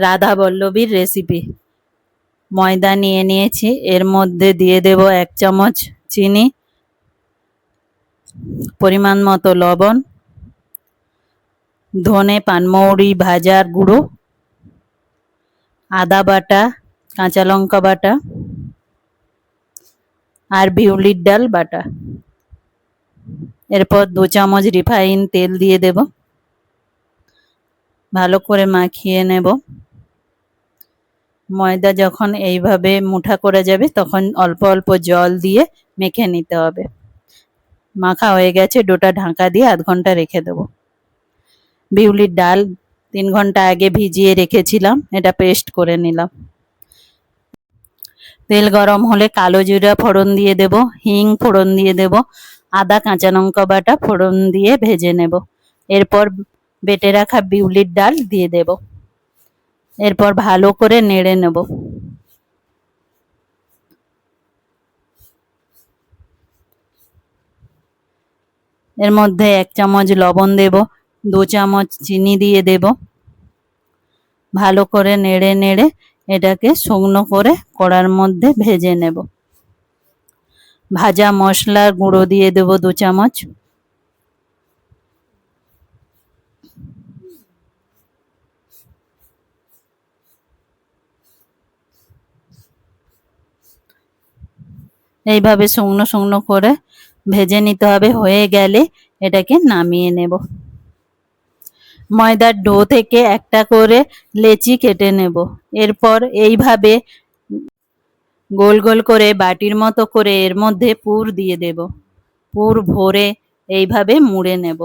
Radha বল্লভীর recipe. ময়দা নিয়ে নিয়েছি, এর মধ্যে দিয়ে দেব 1 চামচ চিনি, পরিমাণ মতো লবণ, ধনে পানমৌরি ভাজার গুঁড়ো, আদা বাটা, কাঁচা লঙ্কা বাটা আর বিউলির ডাল বাটা। এরপর 2 চামচ রিফাইন তেল দিয়ে দেব, ভালো করে মাখিয়ে নেব। ময়দা যখন এইভাবে মুঠা করে যাবে তখন অল্প অল্প জল দিয়ে মেখে নিতে হবে। মাখা হয়ে গেছে, ডোটা ঢাকা দিয়ে আধ ঘন্টা রেখে দেব। বিউলির ডাল 3 ঘন্টা আগে ভিজিয়ে রেখেছিলাম, এটা পেস্ট করে নিলাম। তেল গরম হলে কালো জিরা ফোড়ন দিয়ে দেব, হিং ফোড়ন দিয়ে দেব, আদা কাঁচা লঙ্কা বাটা ফোড়ন দিয়ে ভেজে নেব। এরপর বেটে রাখা বিউলির ডাল দিয়ে দেব, এরপর ভালো করে নেড়ে নেব। এর মধ্যে 1 চামচ লবণ দেব, 2 চামচ চিনি দিয়ে দেব। ভালো করে নেড়ে নেড়ে এটাকে শুকনো করে কড়ার মধ্যে ভেজে নেব। ভাজা মশলার গুঁড়ো দিয়ে দেব 2 চামচ। এইভাবে শুকনো শুকনো করে ভেজে নিতে হবে। হয়ে গেলে এটাকে নামিয়ে নেব। ময়দার ডো থেকে একটা করে লেচি কেটে নেব। এরপর এইভাবে গোল গোল করে বাটির মতো করে এর মধ্যে পুর দিয়ে দেব। পুর ভরে এইভাবে মুড়ে নেব।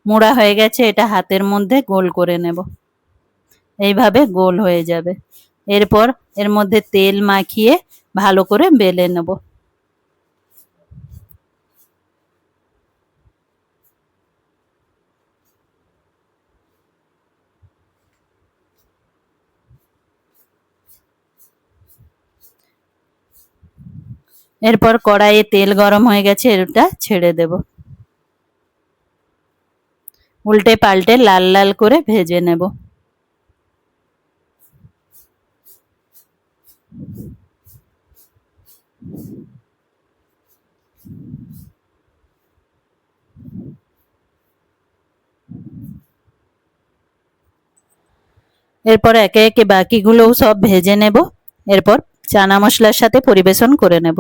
মোড়া হয়ে গেছে, এটা হাতের মধ্যে গোল করে নেব। এইভাবে গোল হয়ে যাবে। এরপর এর মধ্যে তেল মাখিয়ে ভালো করে বেলে নেব। এরপর কড়াইয়ে তেল গরম হয়ে গেছে, এটা ছেড়ে দেব। উল্টে পাল্টে লাল লাল করে ভেজে নেব। এরপর একে একে বাকিগুলোও সব ভেজে নেব। এরপর চানা মশলার সাথে পরিবেশন করে নেব।